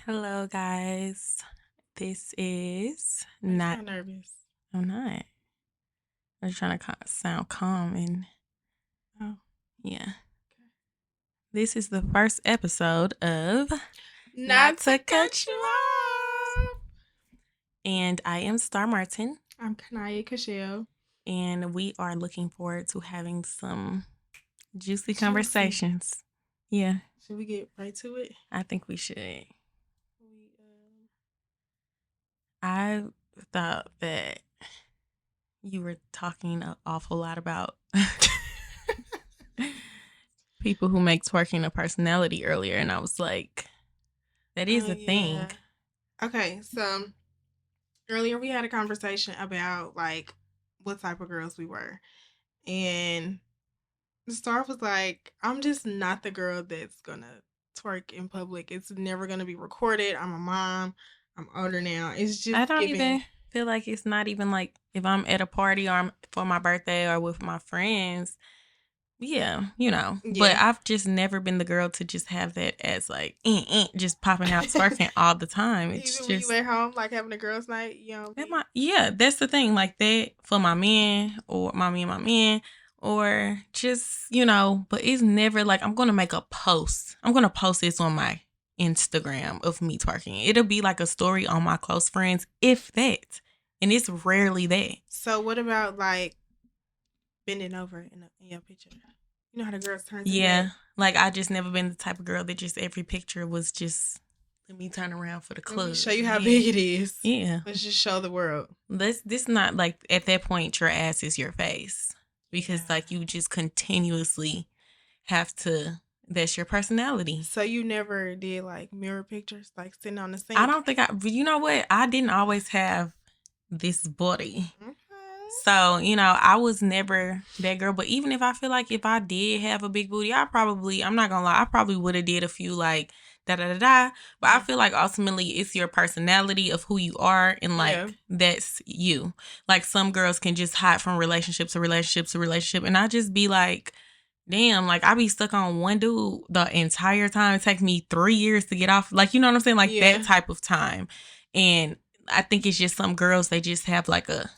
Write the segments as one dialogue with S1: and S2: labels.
S1: Hello, guys. This is
S2: Why you
S1: not.
S2: sound nervous?
S1: I'm not. I was trying to sound calm and
S2: Oh,
S1: yeah.
S2: okay.
S1: This is the first episode of
S2: Not
S1: Not
S2: to
S1: to
S2: cut
S1: Cut
S2: you
S1: You Off,
S2: off.
S1: and I am Star Martin,
S2: I'm Kanaya Cashel.
S1: and we are looking forward to having some juicy
S2: Juicy.
S1: conversations. Yeah,
S2: Should we get right to it?
S1: I think we should.
S2: We,
S1: I thought that you were talking an awful lot about people who make twerking a personality earlier, and I was like, that is a thing.
S2: yeah. Okay, so earlier we had a conversation about like what type of girls we were. And the star was like, I'm just not the girl that's gonna twerk in public. It's never gonna be recorded. I'm a mom. I'm older now. It's
S1: I
S2: just
S1: don't
S2: giving.
S1: even feel like it's not even like if I'm at a party or I'm for my birthday or with my friends. Yeah, But
S2: Yeah.
S1: I've just never been the girl to just have that as like just popping out twerking all the time. It's
S2: Even when you
S1: just
S2: at home, like having a girls' night, you know,
S1: yeah, that's the thing. Like that for my man or my man or just, but it's never like I'm gonna make a post. I'm gonna post this on my Instagram of me twerking. It'll be like a story on my close friends, if that. And it's rarely that.
S2: So what about like bending over in your picture? You know how the girls turn to the
S1: Yeah.
S2: back.
S1: Like I just never been the type of girl that just every picture was just let me turn around for the
S2: Let me
S1: club.
S2: show you how
S1: Yeah.
S2: big it is.
S1: Yeah.
S2: Let's just show the world.
S1: This not like at that point your ass is your face. Because
S2: Yeah.
S1: like you just continuously have to that's your personality.
S2: So you never did like mirror pictures, like sitting on the sink.
S1: I don't think you know what? I didn't always have this body.
S2: Okay.
S1: So, I was never that girl. But even if I feel like if I did have a big booty, I'm not gonna lie, I probably would have did a few like da da da da. But I feel like ultimately it's your personality of who you are and like
S2: Yeah.
S1: that's you. Like some girls can just hide from relationship to relationship to relationship. And I just be like, damn, like I be stuck on one dude the entire time. It takes me 3 years to get off. Like, you know what I'm saying? Like
S2: Yeah.
S1: that type of time. And I think it's just some girls, they just have like a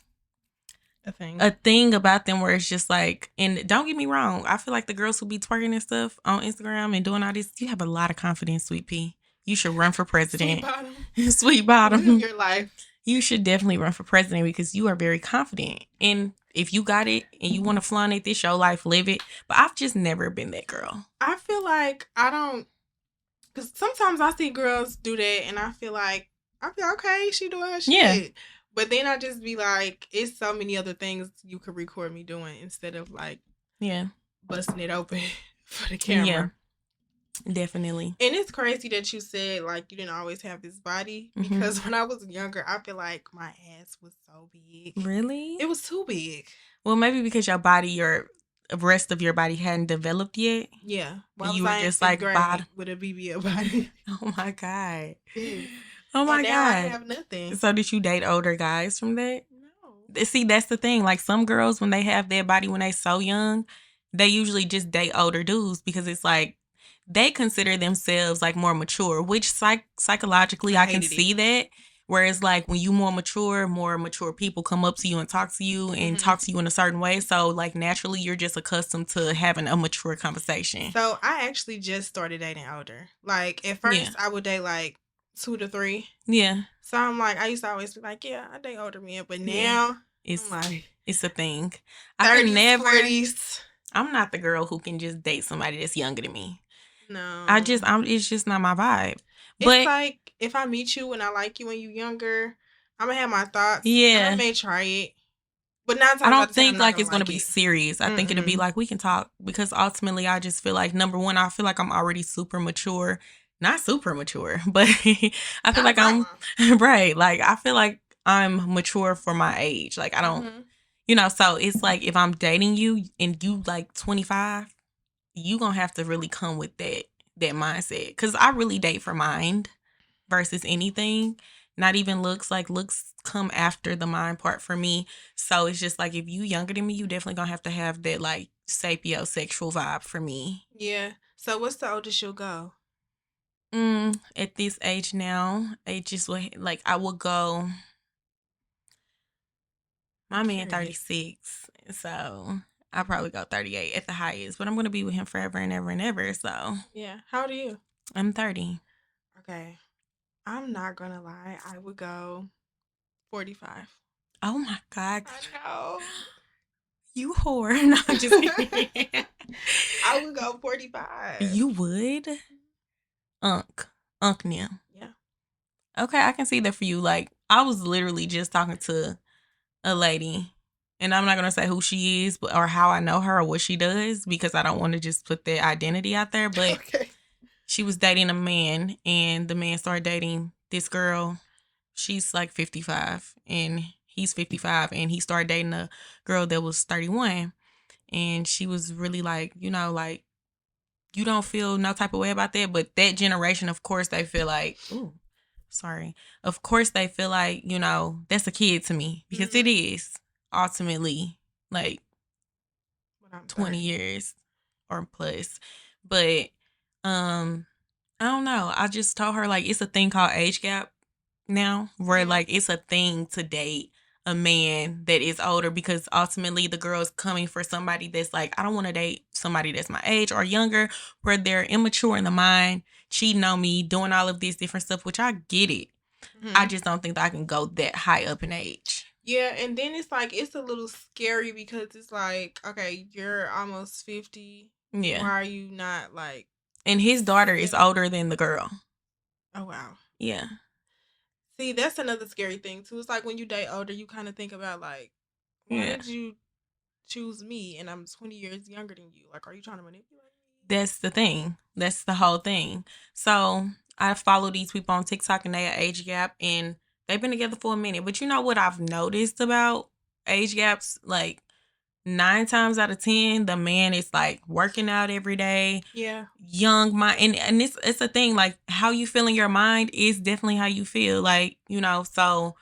S1: thing about them where it's just like, and don't get me wrong, I feel like the girls who be twerking and stuff on Instagram and doing all this, you have a lot of confidence, sweet pea. You should run for president.
S2: Sweet bottom.
S1: Sweet bottom.
S2: Your life.
S1: You should definitely run for president because you are very confident. And if you got it and you want to flaunt it, this your life, live it. But I've just never been that girl.
S2: I feel like I don't, because sometimes I see girls do that and I feel okay, she doing her shit.
S1: Yeah.
S2: But then I just be like, it's so many other things you could record me doing instead of like busting it open for the camera.
S1: Yeah. Definitely.
S2: And it's crazy that you said like you didn't always have this body because when I was younger, I feel like my ass was so big.
S1: Really?
S2: It was too big.
S1: Well, maybe because your rest of your body hadn't developed yet.
S2: Yeah.
S1: You were just like bottom
S2: with a BBL body.
S1: Oh my God.
S2: Yeah.
S1: Oh my
S2: and now
S1: God.
S2: I have nothing.
S1: So did you date older guys from that?
S2: No.
S1: See, that's the thing. Like some girls, when they have their body when they so young, they usually just date older dudes because it's like they consider themselves like more mature, which psychologically I can see that. Whereas like when you more mature people come up to you and talk to you and talk to you in a certain way. So like naturally you're just accustomed to having a mature conversation.
S2: So I actually just started dating older. Like at first I would date like 2 to 3.
S1: Yeah.
S2: So I'm like, I used to always be like, yeah, I date older men. But now
S1: it's
S2: like,
S1: it's a thing.
S2: 30s,
S1: I can never
S2: 40s.
S1: I'm not the girl who can just date somebody that's younger than me.
S2: No.
S1: It's just not my vibe. But
S2: it's like if I meet you and I like you when you're younger, I'm gonna have my thoughts.
S1: Yeah.
S2: I may try it. But not
S1: I don't think like it's gonna be serious. I think it'll be like we can talk because ultimately I just feel like number one, I feel like I'm already super mature. Not super mature, but I feel like I'm right. Like I feel like I'm mature for my age. Like I don't so it's like if I'm dating you and you like 25, you gonna have to really come with that mindset. Because I really date for mind versus anything. Not even looks. Like looks come after the mind part for me. So it's just like if you younger than me, you definitely gonna have to have that like sapiosexual vibe for me.
S2: Yeah. So what's the oldest you'll go?
S1: At this age now, it just would like I would go. My
S2: I'm
S1: man
S2: curious.
S1: 36, so I probably go 38 at the highest. But I'm gonna be with him forever and ever and ever. So
S2: Yeah. How old are you?
S1: I'm 30.
S2: Okay. I'm not gonna lie. I would go 45.
S1: Oh my god,
S2: I know.
S1: you whore! No, I'm just kidding.
S2: I would go 45.
S1: You would, Unk, Unk now.
S2: Yeah.
S1: Okay, I can see that for you. Like I was literally just talking to a lady, and I'm not gonna say who she is, but or how I know her or what she does because I don't want to just put their identity out there. But
S2: Okay.
S1: she was dating a man, and the man started dating this girl. She's like 55, and he's 55, and he started dating a girl that was 31, and she was really like, like you don't feel no type of way about that, but that generation, of course, they feel like, ooh, sorry, of course they feel like, that's a kid to me because it is ultimately like
S2: When I'm
S1: 20
S2: 30.
S1: years or plus. But I don't know. I just told her like it's a thing called age gap now where like it's a thing to date a man that is older because ultimately the girl's coming for somebody that's like, I don't want to date somebody that's my age or younger where they're immature in the mind, cheating on me, doing all of this different stuff, which I get it. I just don't think that I can go that high up in age.
S2: Yeah, and then it's like it's a little scary because it's like, okay, you're almost 50.
S1: Yeah.
S2: Why are you not like
S1: And his daughter is older than the girl.
S2: Oh wow.
S1: Yeah.
S2: See, that's another scary thing too. It's like when you date older, you kind of think about like, why did you choose me and I'm 20 years younger than you? Like, are you trying to manipulate me?
S1: That's the thing. That's the whole thing. So I follow these people on TikTok and they are age gap and they've been together for a minute. But you know what I've noticed about age gaps? Like 9 times out of 10, the man is like working out every day.
S2: Yeah.
S1: Young mind and it's a thing, like how you feel in your mind is definitely how you feel. Like, so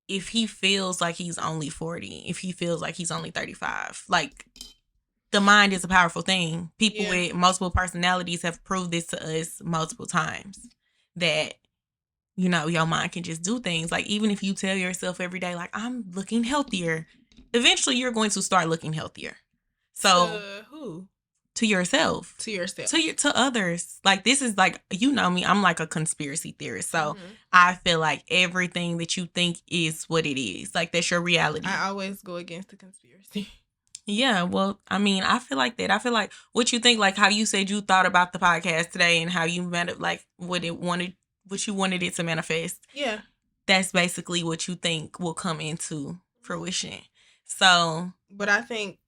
S1: if he feels like he's only 40, if he feels like he's only 35, like the mind is a powerful thing. People with multiple personalities have proved this to us multiple times that, your mind can just do things. Like, even if you tell yourself every day, like, I'm looking healthier, eventually you're going to start looking healthier. So,
S2: to who?
S1: To yourself.
S2: To yourself.
S1: To others. Like, this is like, me, I'm like a conspiracy theorist. So, I feel like everything that you think is what it is. Like, that's your reality.
S2: I always go against the conspiracy.
S1: Yeah, well, I mean, I feel like that. I feel like what you think, like how you said you thought about the podcast today and how you like what you wanted it to manifest.
S2: Yeah.
S1: That's basically what you think will come into fruition. So,
S2: but I think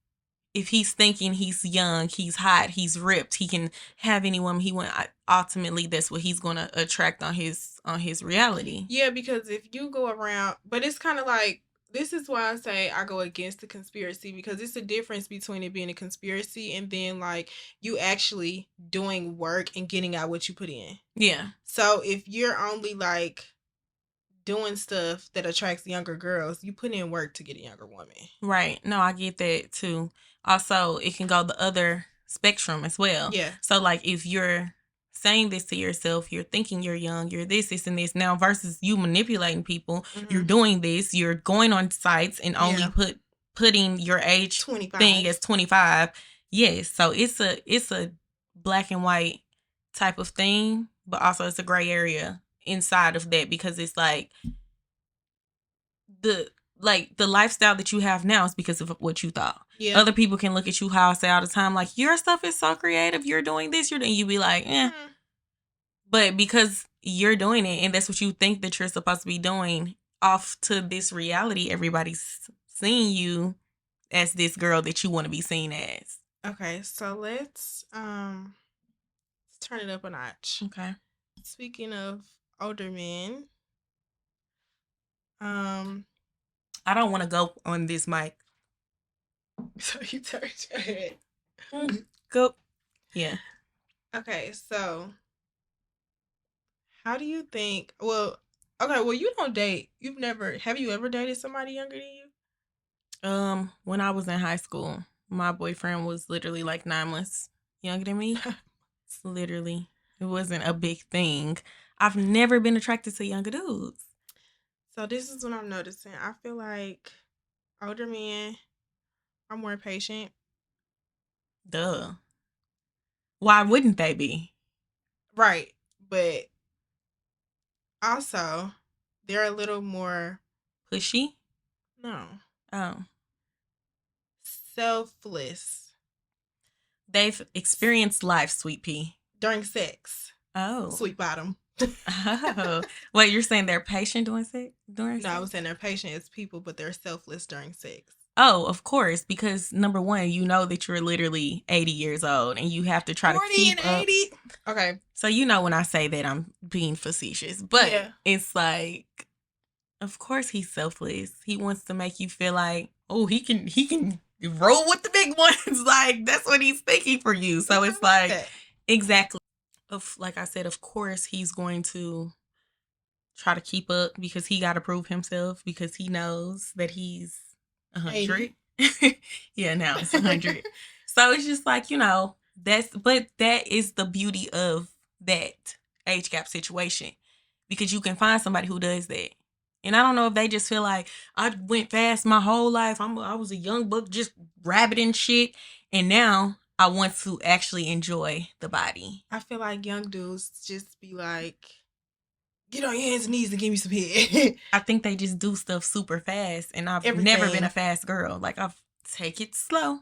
S1: if he's thinking he's young, he's hot, he's ripped, he can have any woman he want, ultimately that's what he's going to attract on his reality.
S2: Yeah, because if you go around, but it's kind of like, this is why I say I go against the conspiracy, because it's a difference between it being a conspiracy and then like you actually doing work and getting out what you put in.
S1: Yeah.
S2: So if you're only like doing stuff that attracts younger girls, you put in work to get a younger woman.
S1: Right. No, I get that too. Also, it can go the other spectrum as well.
S2: Yeah.
S1: So like if you're saying this to yourself, you're thinking you're young, you're this, and this now versus you manipulating people, you're doing this, you're going on sites and only putting your age 25. Thing as 25. Yes. So it's a black and white type of thing, but also it's a gray area inside of that because it's like the lifestyle that you have now is because of what you thought. Yeah. Other people can look at you, how I say all the time, like, your stuff is so creative, you're doing this, you're doing, you be like, But because you're doing it and that's what you think that you're supposed to be doing, off to this reality, everybody's seeing you as this girl that you want to be seen as.
S2: Okay, so let's turn it up a notch.
S1: Okay.
S2: Speaking of older men,
S1: I don't want to go on this mic.
S2: So you turned your head.
S1: Go. Yeah.
S2: Okay, so how do you think? Well, you don't date. Have you ever dated somebody younger than you?
S1: When I was in high school, my boyfriend was literally like 9 months younger than me. Literally It wasn't a big thing. I've never been attracted to younger dudes.
S2: So this is what I'm noticing. I feel like older men are more patient.
S1: Duh. Why wouldn't they be?
S2: Right. But also, they're a little more,
S1: Pushy?
S2: no,
S1: Oh.
S2: selfless
S1: They've experienced life, sweet pea.
S2: during sex.
S1: Oh.
S2: Sweet bottom.
S1: Oh. Wait, you're saying they're patient during sex?
S2: No, I was saying they're patient as people, but they're selfless during sex.
S1: Oh, of course, because number one, you know that you're literally 80 years old and you have to try to
S2: 40
S1: keep
S2: and
S1: up.
S2: 80. Okay.
S1: So you know when I say that I'm being facetious, but
S2: Yeah.
S1: it's like, of course he's selfless. He wants to make you feel like, oh, he can roll with the big ones. Like that's what he's thinking for you. So it's like
S2: that.
S1: exactly. Like I said, of course he's going to try to keep up because he got to prove himself because he knows that he's 100. Yeah, now it's 100. So it's just like, that is the beauty of that age gap situation because you can find somebody who does that. And I don't know if they just feel like I went fast my whole life. I was a young buck just rabbiting shit. And now I want to actually enjoy the body.
S2: I feel like young dudes just be like, get on your hands and knees and give me some head.
S1: I think they just do stuff super fast. And I've never been a fast girl. Like, take it slow.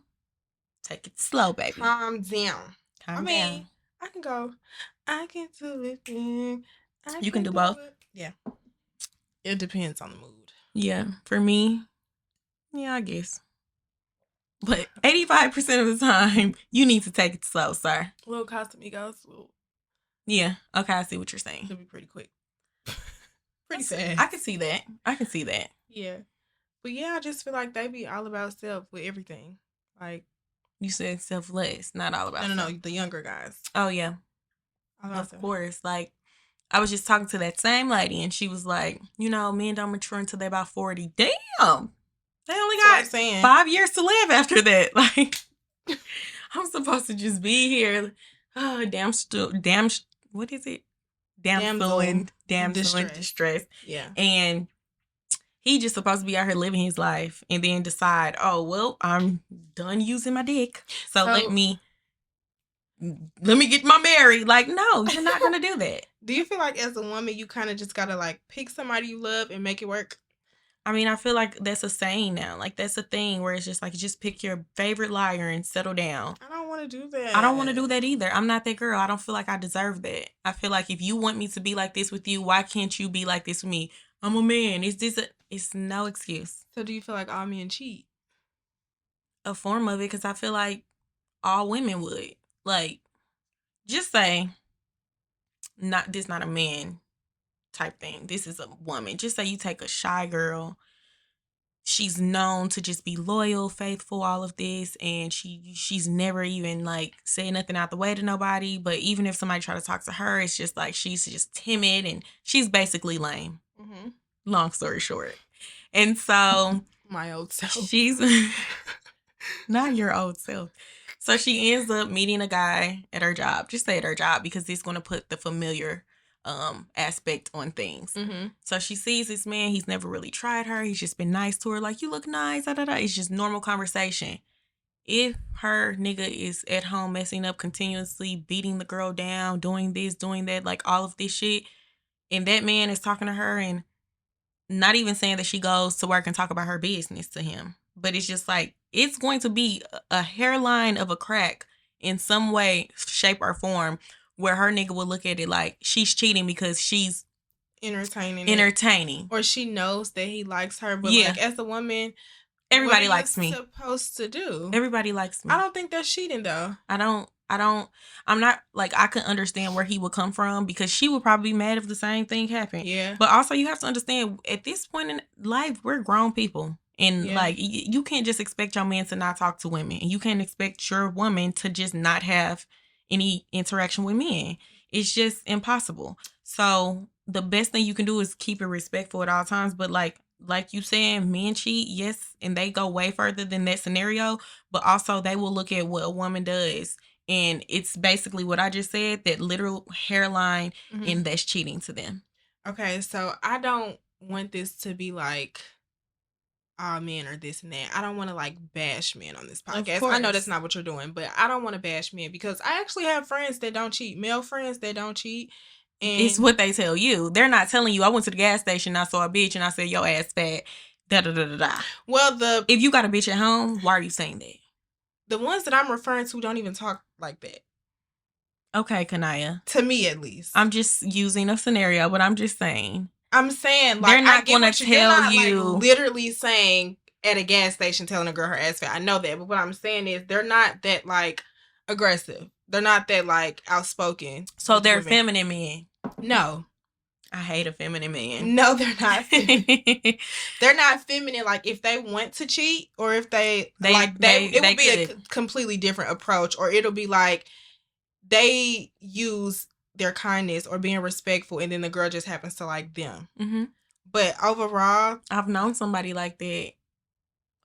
S1: Take it slow, baby.
S2: Calm down.
S1: Calm down.
S2: I can go. I can do it.
S1: You can do both?
S2: Yeah. It depends on the mood.
S1: Yeah. For me, yeah, I guess. But 85% of the time, you need to take it slow, sir.
S2: Little Casamigos.
S1: Yeah. Okay, I see what you're saying.
S2: It'll be pretty quick. Pretty fast.
S1: I can see that.
S2: Yeah. But yeah, I just feel like they be all about self with everything. Like,
S1: you said selfless, not all about self.
S2: No, the younger guys.
S1: Oh, yeah. Of course. Like, I was just talking to that same lady, and she was like, men don't mature until they're about 40. Damn. They only got 5 years to live after that. Like, I'm supposed to just be here. Oh, what is it? Damsel in distress.
S2: Yeah.
S1: And he just supposed to be out here living his life and then decide, oh, well, I'm done using my dick. So let me get my Mary. Like, no, you're not going to do that.
S2: Do you feel like as a woman, you kind of just got to like pick somebody you love and make it work?
S1: I mean, I feel like that's a saying now. Like, that's a thing where it's just like, just pick your favorite liar and settle down.
S2: I don't want to do that.
S1: I don't want to do that either. I'm not that girl. I don't feel like I deserve that. I feel like if you want me to be like this with you, why can't you be like this with me? I'm a man. It's no excuse.
S2: So do you feel like all men cheat?
S1: A form of it, because I feel like all women would. Like, just say, this not a man type thing. This is a woman. Just say you take a shy girl. She's known to just be loyal, faithful, all of this, and she's never even like say nothing out the way to nobody. But even if somebody try to talk to her, it's just like she's just timid and she's basically lame. Mm-hmm. Long story short, and so
S2: my old self.
S1: She's not your old self. So she ends up meeting a guy at her job. Just say at her job because it's going to put the familiar aspect on things. Mm-hmm. So she sees this man. He's never really tried her. He's just been nice to her. Like, you look nice. Da, da, da. It's just normal conversation. If her nigga is at home messing up continuously, beating the girl down, doing this, doing that, like all of this shit, and that man is talking to her and not even saying that she goes to work and talk about her business to him, but it's just like, it's going to be a hairline of a crack in some way, shape, or form where her nigga will look at it like she's cheating because she's entertaining.
S2: Or she knows that he likes her, but like as a woman,
S1: everybody likes me.
S2: Supposed to do.
S1: Everybody likes me.
S2: I don't think that's cheating though.
S1: I'm not like, I can understand where he would come from because she would probably be mad if the same thing happened.
S2: Yeah.
S1: But also you have to understand at this point in life, we're grown people. And like, you can't just expect your man to not talk to women. And you can't expect your woman to just not have any interaction with men. It's just impossible. So the best thing you can do is keep it respectful at all times. But like you saying, men cheat, yes, and they go way further than that scenario. But also they will look at what a woman does And it's basically what I just said, that literal hairline, and that's cheating to them.
S2: Okay, so I don't want this to be like all men are this and that. I don't want to like bash men on this podcast. I know that's not what you're doing, but I don't want to bash men because I actually have friends that don't cheat, male friends that don't cheat.
S1: And it's what they tell you. They're not telling you, I went to the gas station, I saw a bitch, and I said, yo ass fat, da da da da da.
S2: Well,
S1: if you got a bitch at home, why are you saying that?
S2: The ones that I'm referring to don't even talk like that.
S1: Okay, Kanaya.
S2: To me, at least.
S1: I'm just using a scenario, but I'm just saying.
S2: I'm saying, like,
S1: they're not going to tell you.
S2: Like, literally saying at a gas station telling a girl her ass fat. I know that, but what I'm saying is they're not that, like, aggressive. They're not that, like, outspoken.
S1: So they're feminine men.
S2: No.
S1: I hate a feminine man.
S2: No, they're not feminine. They're not feminine. Like, if they want to cheat or if it would be a completely different approach, or it'll be like they use their kindness or being respectful, and then the girl just happens to like them. Mm-hmm. But overall,
S1: I've known somebody like that,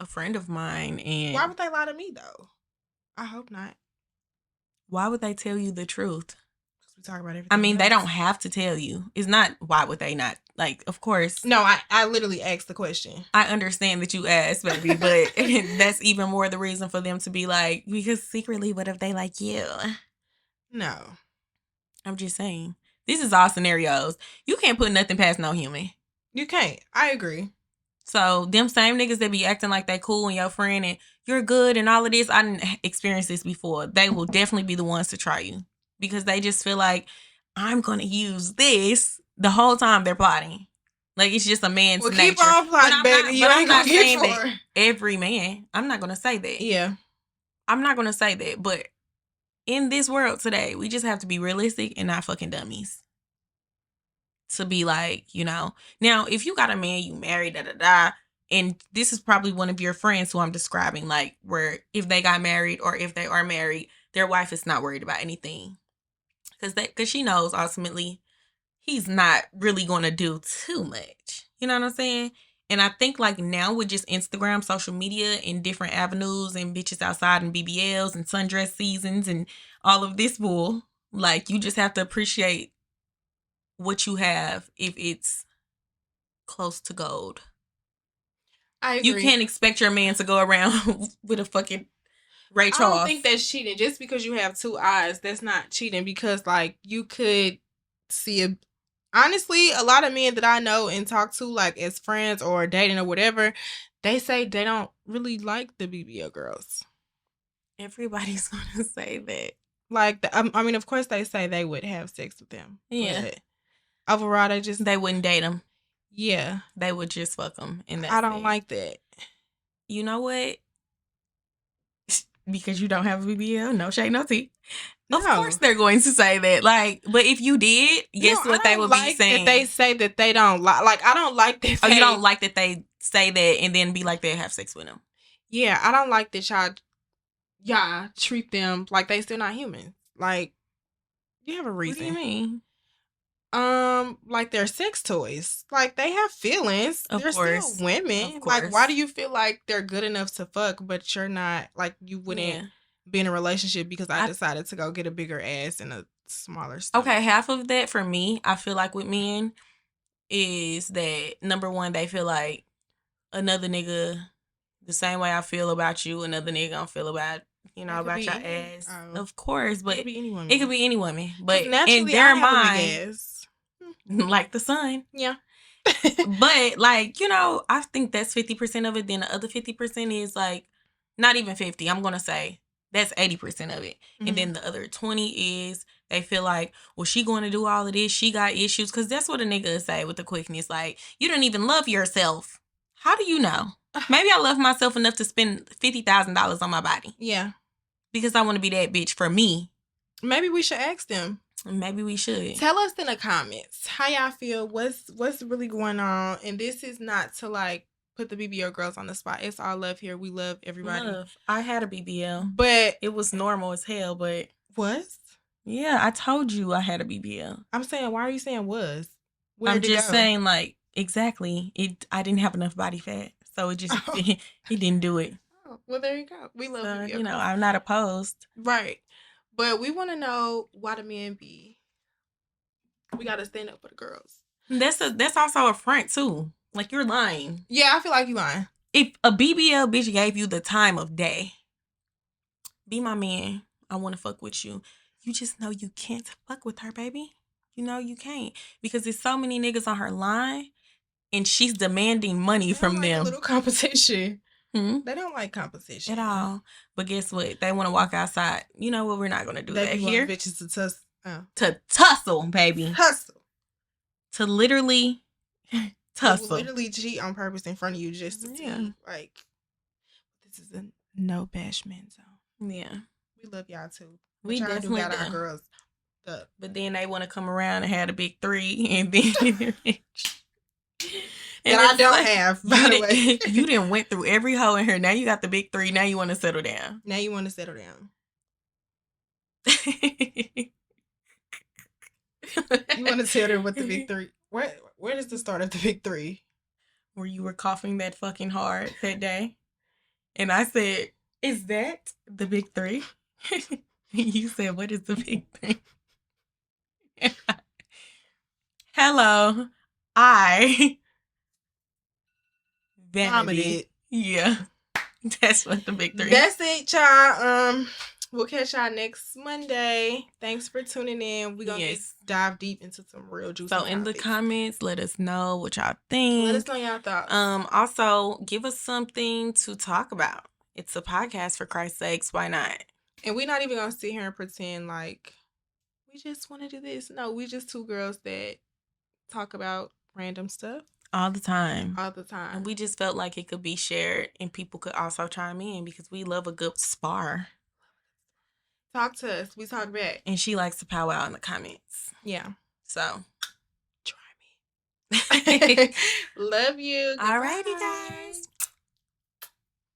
S1: a friend of mine, and
S2: why would they lie to me though? I hope not.
S1: Why would they tell you the truth?
S2: We talk about everything.
S1: I mean, they don't have to tell you. It's not why would they not? Like, of course.
S2: No, I literally asked the question.
S1: I understand that you asked, baby, but that's even more the reason for them to be like, because secretly, what if they like you?
S2: No.
S1: I'm just saying. This is all scenarios. You can't put nothing past no human.
S2: You can't. I agree.
S1: So, them same niggas that be acting like they cool and your friend and you're good and all of this, I didn't experience this before. They will definitely be the ones to try you. Because they just feel like, I'm going to use this the whole time they're plotting. Like, it's just a man's nature.
S2: Keep on plotting, baby. You ain't going to get for it.
S1: Every man. I'm not going to say that.
S2: Yeah.
S1: I'm not going to say that. But in this world today, we just have to be realistic and not fucking dummies. To be like, you know. Now, if you got a man, you married, da-da-da, and this is probably one of your friends who I'm describing, like, where if they got married or if they are married, their wife is not worried about anything. Because she knows ultimately he's not really going to do too much. You know what I'm saying? And I think like now with just Instagram, social media, and different avenues and bitches outside and BBLs and sundress seasons and all of this bull, like you just have to appreciate what you have if it's close to gold.
S2: I agree.
S1: You can't expect your man to go around with a fucking Ray Charles.
S2: I don't think that's cheating. Just because you have two eyes, that's not cheating. Because like you could see honestly, a lot of men that I know and talk to, like as friends or dating or whatever, they say they don't really like the BBL girls.
S1: Everybody's gonna say that.
S2: Like, I mean, of course they say they would have sex with them.
S1: Yeah.
S2: But overall, they
S1: wouldn't date them.
S2: Yeah.
S1: They would just fuck them. And
S2: I don't like that.
S1: You know what? Because you don't have a BBL, no shade, no tea. No. Of course they're going to say that. Like, but if you did, guess what they would be saying?
S2: That they say that they don't like I don't like that.
S1: Oh, you don't like that they say that and then be like they have sex with them.
S2: Yeah, I don't like that y'all treat them like they still not human. Like, you have a reason.
S1: What do you mean?
S2: Like they're sex toys. Like they have feelings. They're still women. Like, why do you feel like they're good enough to fuck, but you're not? Like, you wouldn't be in a relationship because I decided to go get a bigger ass and a smaller stomach.
S1: Okay, half of that for me, I feel like with men, is that number one, they feel like another nigga, the same way I feel about you, another nigga gonna feel about about your ass. Oh. Of course, but it could be any woman. It could be any woman. But in their mind, like the sun.
S2: Yeah.
S1: But like, I think that's 50% of it. Then the other 50% is like not even 50. I'm gonna say that's 80% of it. Mm-hmm. And then the other 20 is they feel like, well, she going to do all of this. She got issues. Because that's what a nigga say with the quickness. Like, you don't even love yourself. How do you know? Maybe I love myself enough to spend $50,000 on my body.
S2: Yeah.
S1: Because I want to be that bitch for me.
S2: Maybe we should ask them.
S1: Maybe we should.
S2: Tell us in the comments how y'all feel. What's really going on? And this is not to like put the BBL girls on the spot. It's all love here. We love everybody.
S1: I had a BBL.
S2: But
S1: it was normal as hell, but...
S2: Was?
S1: Yeah, I told you I had a BBL.
S2: I'm saying, why are you saying was?
S1: I'm just saying, like, exactly. I didn't have enough body fat. So it just... He didn't do it.
S2: Oh, well, there you go. We love BBL girls.
S1: I'm not opposed.
S2: Right. But we want to know why the men be. We got to stand up for the girls.
S1: That's also a front too. Like, you're lying.
S2: Yeah, I feel like you lying.
S1: If a BBL bitch gave you the time of day, be my man. I want to fuck with you. You just know you can't fuck with her, baby. You know you can't, because there's so many niggas on her line, and she's demanding money from them.
S2: A little competition.
S1: Hmm?
S2: They don't like competition
S1: At all. But guess what? They want to walk outside. You know what? We're not going to do that here.
S2: Bitches to tussle.
S1: To tussle, baby.
S2: Tussle.
S1: To literally tussle.
S2: They will literally cheat on purpose in front of you just to see. Like, this is a no bash man zone.
S1: Yeah.
S2: We love y'all too.
S1: We
S2: y'all
S1: definitely
S2: got our girls up.
S1: But then they want to come around and have a big three, and then
S2: and I don't have, by the way.
S1: You didn't went through every hoe in here. Now you got the big three. Now you want to settle down.
S2: You want to tell her what the big three. Where does the start of the big three?
S1: Where you were coughing that fucking hard that day. And I said, is that the big three? You said, what is the big three? Hello. Vanity. Yeah. That's what the big three.
S2: That's it, y'all. We'll catch y'all next Monday. Thanks for tuning in. We're gonna dive deep into some real juicy topics.
S1: In the comments, let us know what y'all think.
S2: Let us know y'all thoughts.
S1: Also, give us something to talk about. It's a podcast, for Christ's sakes. Why not?
S2: And we're not even gonna sit here and pretend like we just want to do this. No, we just two girls that talk about random stuff
S1: all the time.
S2: And
S1: we just felt like it could be shared and people could also chime in, because we love a good spar.
S2: Talk to us. We talk back.
S1: And she likes to power out in the comments.
S2: Yeah.
S1: So,
S2: try me. Love you.
S1: Alrighty, guys.